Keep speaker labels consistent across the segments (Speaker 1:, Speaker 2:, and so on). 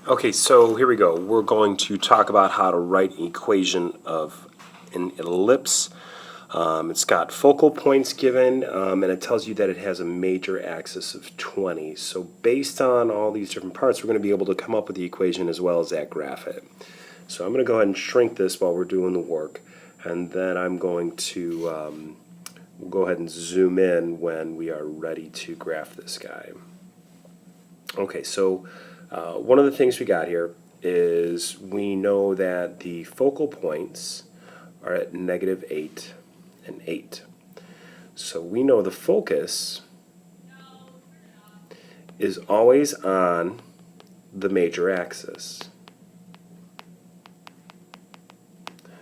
Speaker 1: Okay, so here we go. We're going to talk about how to write an equation of an ellipse. It's got focal points given, and it tells you that it has a major axis of 20. So based on all these different parts, we're going to be able to come up with the equation as well as that graph it. So I'm going to go ahead and shrink this while we're doing the work, and then I'm going to we'll go ahead and zoom in when we are ready to graph this guy. Okay, so one of the things we got here is we know that the focal points are at -8 and 8. So we know the focus is always on the major axis.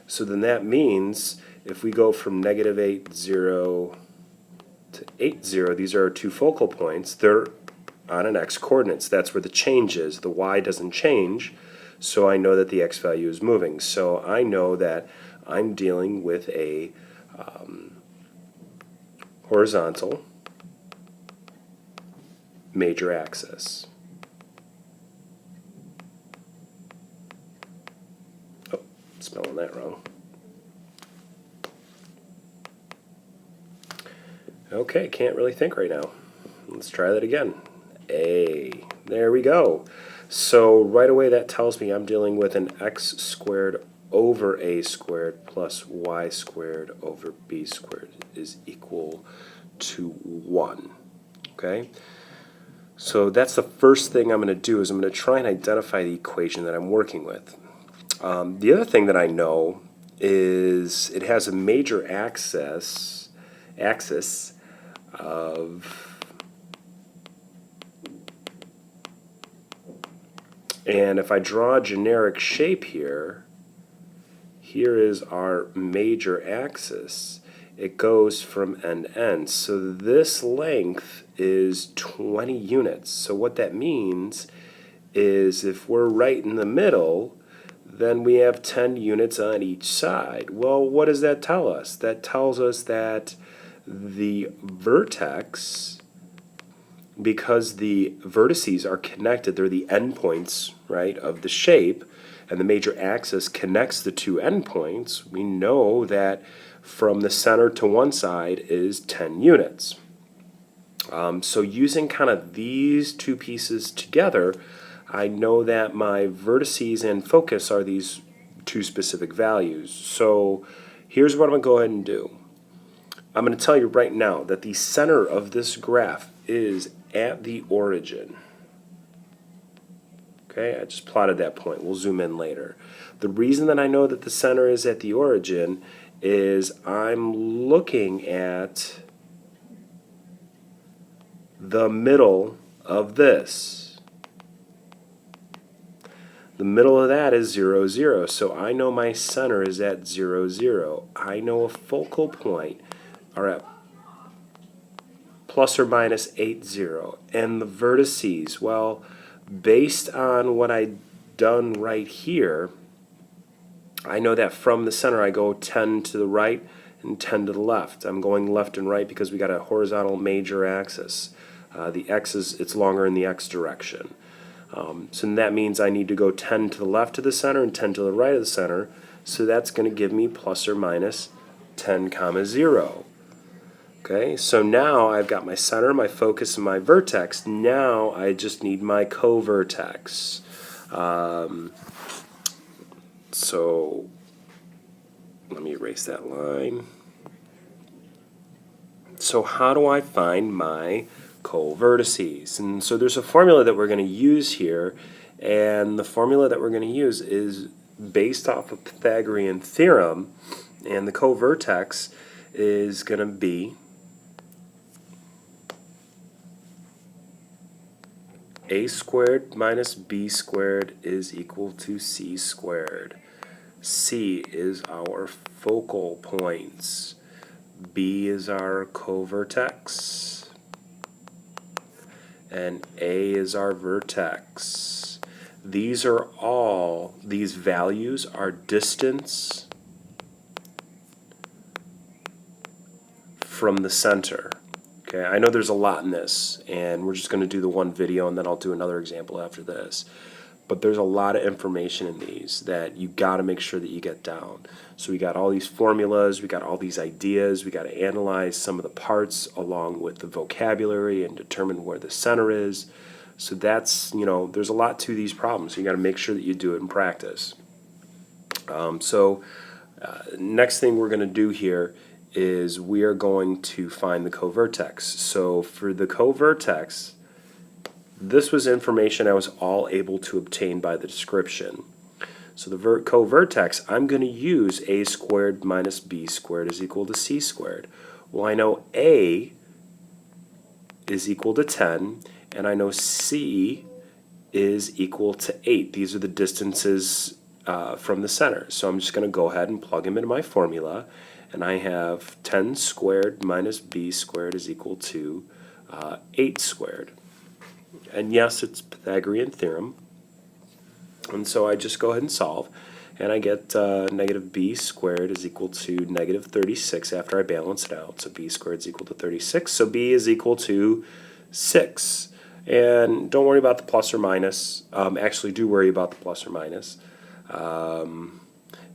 Speaker 1: So then that means if we go from -8, 0 to 8, 0, these are our two focal points. They're on an x coordinates. That's where the change is. The y doesn't change, so I know that the x value is moving. So I know that I'm dealing with a horizontal major axis. Oh, spelling that wrong. Okay, can't really think right now. Let's try that again. There we go. So right away that tells me I'm dealing with an x squared over a squared plus y squared over b squared is equal to 1. Okay? So that's the first thing I'm going to do is I'm going to try and identify the equation that I'm working with. The other thing that I know is it has a major axis of, and if I draw a generic shape here, here is our major axis. It goes from end to end. So this length is 20 units. So what that means is if we're right in the middle, then we have 10 units on each side. Well, what does that tell us? That tells us that the vertex, because the vertices are connected, they're the endpoints, right, of the shape, and the major axis connects the two endpoints, we know that from the center to one side is 10 units. So using kind of these two pieces together, I know that my vertices and focus are these two specific values. So here's what I'm going to go ahead and do. I'm going to tell you right now that the center of this graph is at the origin. Okay, I just plotted that point. We'll zoom in later. The reason that I know that the center is at the origin is I'm looking at the middle of this. The middle of that is 0, 0. So I know my center is at 0, 0. I know a focal point are at plus or minus 8, 0. And the vertices, well, based on what I've done right here, I know that from the center I go 10 to the right and 10 to the left. I'm going left and right because we got a horizontal major axis. The x it's longer in the x direction. So that means I need to go 10 to the left of the center and 10 to the right of the center. So that's going to give me plus or minus 10, 0. Okay, so now I've got my center, my focus, and my vertex. Now I just need my co-vertex. So let me erase that line. So how do I find my co-vertices? And so there's a formula that we're going to use here, and the formula that we're going to use is based off of Pythagorean theorem, and the co-vertex is going to be a squared minus b squared is equal to c squared. C is our focal points. B is our co-vertex. And A is our vertex. These values are distance from the center. Okay, I know there's a lot in this, and we're just going to do the one video, and then I'll do another example after this. but there's a lot of information in these that you got to make sure that you get down. So we got all these formulas, we got all these ideas, we got to analyze some of the parts along with the vocabulary and determine where the center is. So that's, there's a lot to these problems. You got to make sure that you do it in practice. Next thing we're going to do here is we are going to find the covertex. So for the covertex, this was information I was all able to obtain by the description. So the covertex, I'm going to use a squared minus b squared is equal to c squared. Well, I know a is equal to 10, and I know c is equal to 8. These are the distances from the center. So I'm just going to go ahead and plug them into my formula, and I have 10 squared minus b squared is equal to 8 squared. And yes, it's Pythagorean theorem. And so I just go ahead and solve, and I get negative b squared is equal to negative 36 after I balance it out. So b squared is equal to 36. So b is equal to 6. And don't worry about the plus or minus. Actually, do worry about the plus or minus,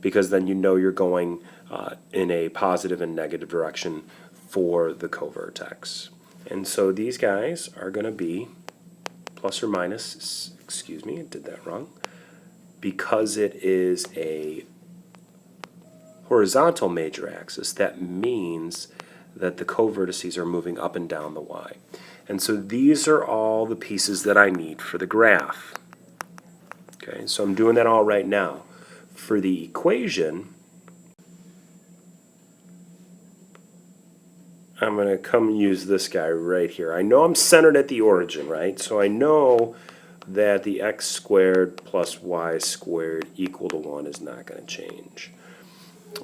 Speaker 1: because then you know you're going in a positive and negative direction for the covertex. And so these guys are going to be plus or minus, excuse me, I did that wrong, because it is a horizontal major axis. That means that the covertices are moving up and down the y. And so these are all the pieces that I need for the graph. Okay, so I'm doing that all right now. For the equation, I'm going to come use this guy right here. I know I'm centered at the origin, right? So I know that the x squared plus y squared equal to 1 is not going to change.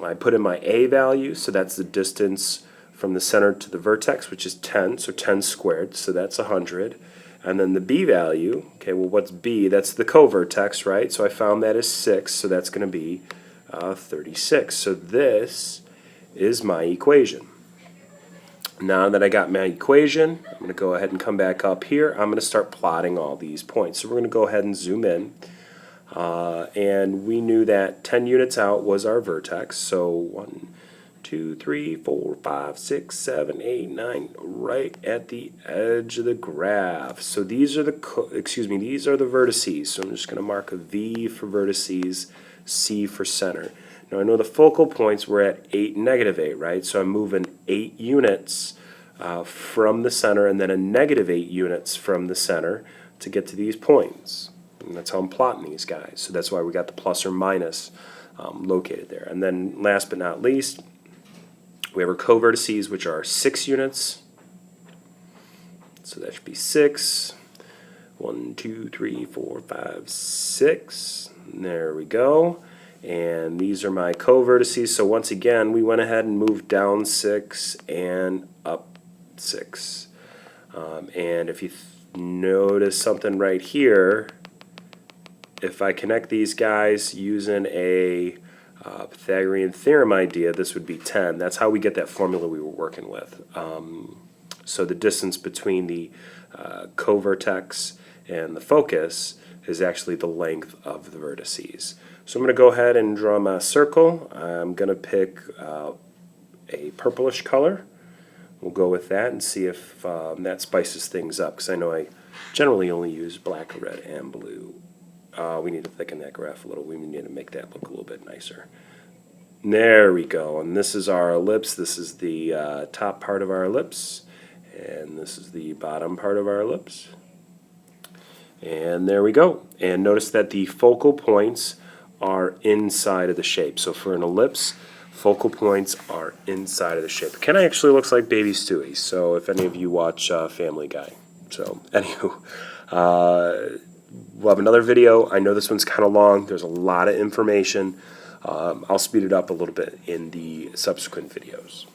Speaker 1: I put in my a value, so that's the distance from the center to the vertex, which is 10, so 10 squared, so that's 100. And then the b value, okay, well, what's b? That's the covertex, right? So I found that is 6, so that's going to be 36. So this is my equation. Now that I got my equation, I'm going to go ahead and come back up here. I'm going to start plotting all these points. So we're going to go ahead and zoom in. And we knew that 10 units out was our vertex. So 1, 2, 3, 4, 5, 6, 7, 8, 9, right at the edge of the graph. So these are these are the vertices. So I'm just going to mark a V for vertices, C for center. Now I know the focal points were at 8 and negative 8, right? So I'm moving 8 units from the center and then a negative 8 units from the center to get to these points. And that's how I'm plotting these guys. So that's why we got the plus or minus located there. And then last but not least, we have our covertices, which are 6 units. So that should be 6. 1, 2, 3, 4, 5, 6. There we go. And these are my covertices. So once again, we went ahead and moved down 6 and up 6. And if you notice something right here, if I connect these guys using a Pythagorean theorem idea, this would be 10. That's how we get that formula we were working with. So the distance between the covertex and the focus is actually the length of the vertices. So I'm going to go ahead and draw my circle. I'm going to pick a purplish color. We'll go with that and see if that spices things up, because I know I generally only use black, red, and blue. We need to thicken that graph a little. We need to make that look a little bit nicer. There we go. And this is our ellipse. This is the top part of our ellipse. And this is the bottom part of our ellipse. And there we go. And notice that the focal points are inside of the shape. So for an ellipse, focal points are inside of the shape. It kind of actually looks like Baby Stewie, so if any of you watch Family Guy. So anywho, we'll have another video. I know this one's kind of long. There's a lot of information. I'll speed it up a little bit in the subsequent videos.